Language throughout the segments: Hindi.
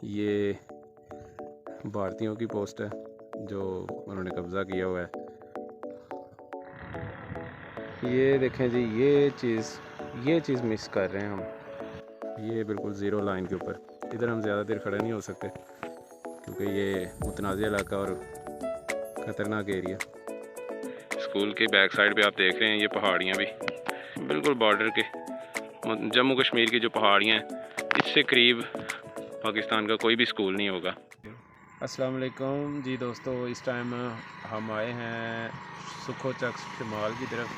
ये भारतीयों की पोस्ट है जो उन्होंने कब्ज़ा किया हुआ है। ये देखें जी, ये चीज़ मिस कर रहे हैं हम। ये बिल्कुल ज़ीरो लाइन के ऊपर। इधर हम ज़्यादा देर खड़े नहीं हो सकते क्योंकि ये मुतनाज़ इलाका और ख़तरनाक एरिया। स्कूल के बैक साइड पे आप देख रहे हैं ये पहाड़ियाँ भी बिल्कुल बॉर्डर के, जम्मू कश्मीर की जो पहाड़ियाँ हैं, इससे करीब पाकिस्तान का कोई भी स्कूल नहीं होगा। अस्सलाम वालेकुम जी दोस्तों, इस टाइम हम आए हैं सुखो चक शुमाल की तरफ।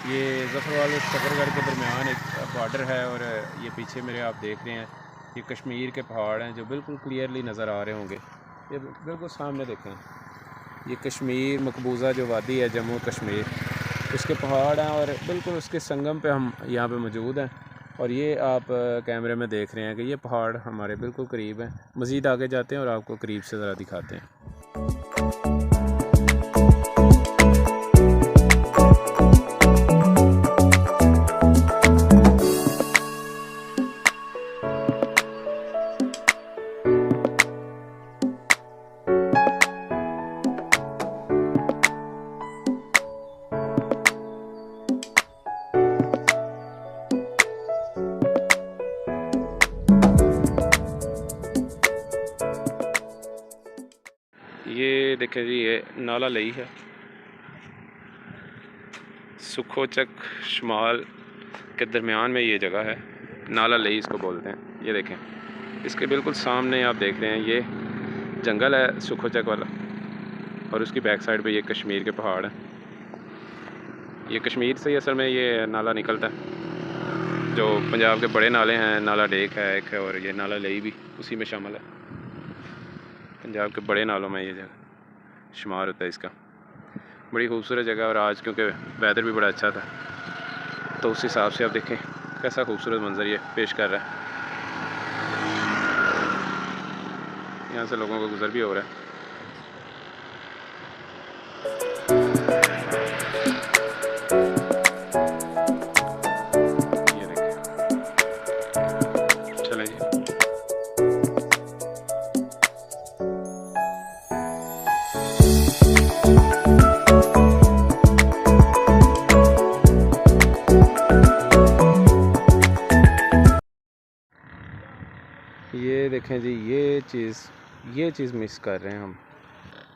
ये ज़फ़रवाल शकरगढ़ के दरमियान एक बॉर्डर है और ये पीछे मेरे आप देख रहे हैं ये कश्मीर के पहाड़ हैं जो बिल्कुल क्लियरली नज़र आ रहे होंगे। ये बिल्कुल सामने देखें, ये कश्मीर मकबूजा जो वादी है जम्मू कश्मीर, उसके पहाड़ हैं और बिल्कुल उसके संगम पे हम यहाँ पे मौजूद हैं। और ये आप कैमरे में देख रहे हैं कि ये पहाड़ हमारे बिल्कुल करीब हैं। मज़ीद आगे जाते हैं और आपको करीब से ज़रा दिखाते हैं। ये देखें जी, ये नाला लई है, सुखो चक शुमाल के दरमियान में ये जगह है, नाला लई इसको बोलते हैं। ये देखें, इसके बिल्कुल सामने आप देख रहे हैं ये जंगल है सुखो चक वाला, और उसकी बैक साइड पे ये कश्मीर के पहाड़ हैं। ये कश्मीर से ही असल में ये नाला निकलता है। जो पंजाब के बड़े नाले हैं, नाला डेक है एक है, और ये नाला लई भी उसी में शामिल है। पंजाब के बड़े नालों में ये जगह शुमार होता है इसका। बड़ी खूबसूरत जगह, और आज क्योंकि वेदर भी बड़ा अच्छा था तो उस हिसाब से आप देखें कैसा खूबसूरत मंजर ये पेश कर रहा है। यहाँ से लोगों को गुजर भी हो रहा है। ये देखें, चलें जी। ये देखें जी, ये चीज़ मिस कर रहे हैं हम।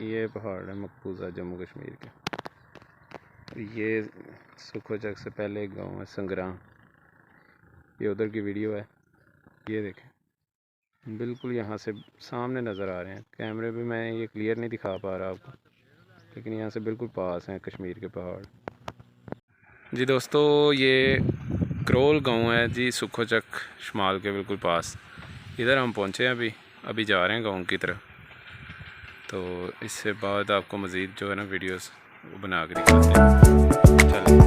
ये पहाड़ है मकबूजा जम्मू कश्मीर के। ये सुखो चक से पहले एक गांव है संग्राम, ये उधर की वीडियो है। ये देखें, बिल्कुल यहाँ से सामने नज़र आ रहे हैं। कैमरे पे मैं ये क्लियर नहीं दिखा पा रहा आपको, लेकिन यहाँ से बिल्कुल पास हैं कश्मीर के पहाड़। जी दोस्तों, ये क्रोल गांव है जी सुखो चक शुमाल के बिल्कुल पास। इधर हम पहुँचे हैं, अभी जा रहे हैं गांव की तरफ। तो इससे बाद आपको मज़ीद जो है ना वीडियोस वो बना के दिखाते हैं। चलिए।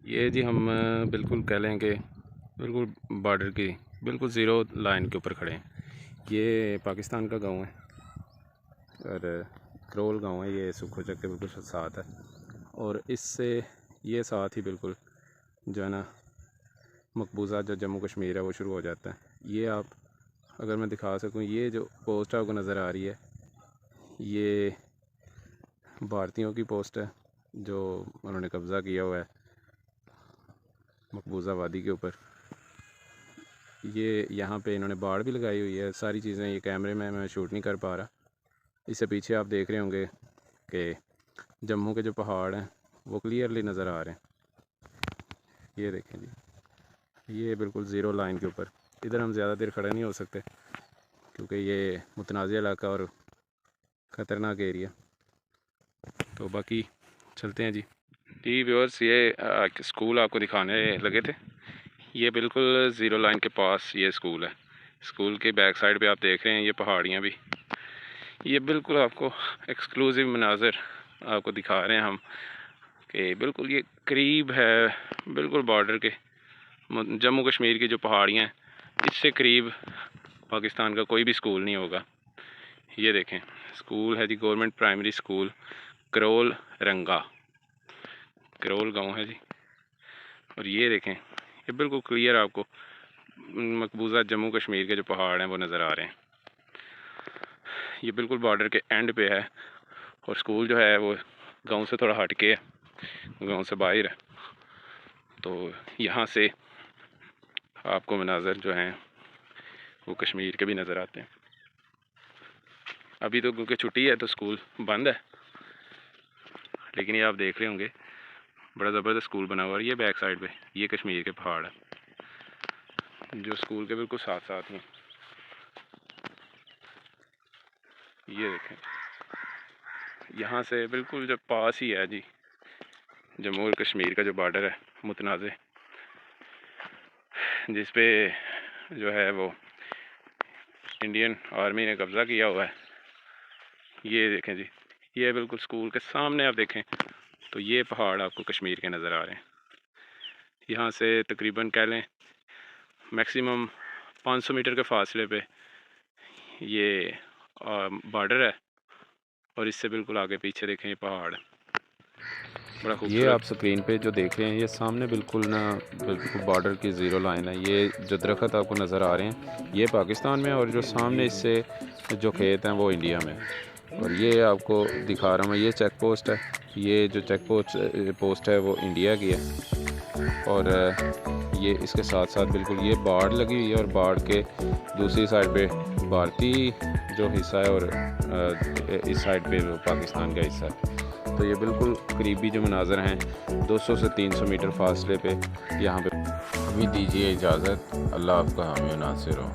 ये जी हम बिल्कुल कह लें कि बिल्कुल बॉर्डर की बिल्कुल ज़ीरो लाइन के ऊपर खड़े हैं। ये पाकिस्तान का गांव है और क्रोल गांव है, ये सुखो चक के बिल्कुल साथ है। और इससे ये साथ ही बिल्कुल जो है ना मकबूजा जो जम्मू कश्मीर है वो शुरू हो जाता है। ये आप अगर मैं दिखा सकूं, ये जो पोस्ट आपको नज़र आ रही है ये भारतीयों की पोस्ट है जो उन्होंने कब्ज़ा किया हुआ है मकबूजा वादी के ऊपर। ये यहाँ पे इन्होंने बाड़ भी लगाई हुई है। सारी चीज़ें ये कैमरे में मैं शूट नहीं कर पा रहा। इससे पीछे आप देख रहे होंगे कि जम्मू के जो पहाड़ हैं वो क्लियरली नज़र आ रहे हैं। ये देखें जी, ये बिल्कुल ज़ीरो लाइन के ऊपर। इधर हम ज़्यादा देर खड़े नहीं हो सकते क्योंकि ये मुतनाज़ इलाका और ख़तरनाक एरिया। तो बाकी चलते हैं जी व्यूअर्स, ये स्कूल आपको दिखाने लगे थे। ये बिल्कुल ज़ीरो लाइन के पास ये स्कूल है। स्कूल के बैक साइड पे आप देख रहे हैं ये पहाड़ियाँ भी। ये बिल्कुल आपको एक्सक्लूसिव मनाज़र आपको दिखा रहे हैं हम कि बिल्कुल ये करीब है बिल्कुल बॉर्डर के, जम्मू कश्मीर की जो पहाड़ियाँ हैं, इससे करीब पाकिस्तान का कोई भी स्कूल नहीं होगा। ये देखें, स्कूल है जी गवर्नमेंट प्राइमरी स्कूल करोल रंगा, करोल गांव है जी। और ये देखें, ये बिल्कुल क्लियर आपको मकबूजा जम्मू कश्मीर के जो पहाड़ हैं वो नज़र आ रहे हैं। ये बिल्कुल बॉर्डर के एंड पे है और स्कूल जो है वो गांव से थोड़ा हट के है, गांव से बाहर है। तो यहाँ से आपको मनाज़र जो हैं वो कश्मीर के भी नज़र आते हैं। अभी तो क्योंकि छुट्टी है तो स्कूल बंद है, लेकिन ये आप देख रहे होंगे बड़ा ज़बरदस्त स्कूल बना हुआ है। ये बैक साइड पे ये कश्मीर के पहाड़ है जो स्कूल के बिल्कुल साथ साथ में। ये देखें, यहाँ से बिल्कुल जब पास ही है जी जम्मू और कश्मीर का जो बॉर्डर है मुतनाज़े, जिस पे जो है वो इंडियन आर्मी ने कब्ज़ा किया हुआ है। ये देखें जी, ये बिल्कुल स्कूल के सामने आप देखें तो ये पहाड़ आपको कश्मीर के नज़र आ रहे हैं। यहाँ से तकरीबन कह लें मैक्सिमम 500 मीटर के फासले पे ये बॉर्डर है और इससे बिल्कुल आगे पीछे देखें ये पहाड़ बड़ा खूबसूरत। ये आप स्क्रीन पे जो देख रहे हैं ये सामने बिल्कुल बॉर्डर की ज़ीरो लाइन है। ये जो दरख्त आपको नज़र आ रहे हैं ये पाकिस्तान में, और जो सामने इससे जो खेत हैं वो इंडिया में। और ये आपको दिखा रहा हूँ, ये चेक पोस्ट है। ये जो चेक पोस्ट है वो इंडिया की है। और ये इसके साथ साथ बिल्कुल ये बाड़ लगी हुई है और बाड़ के दूसरी साइड पे भारतीय जो हिस्सा है और इस साइड पे वो पाकिस्तान का हिस्सा है। तो ये बिल्कुल करीबी जो मनाज़र हैं 200 से 300 मीटर फासले पे यहाँ पे। अभी दीजिए इजाज़त। अल्लाह आपका हामी नासिर हो।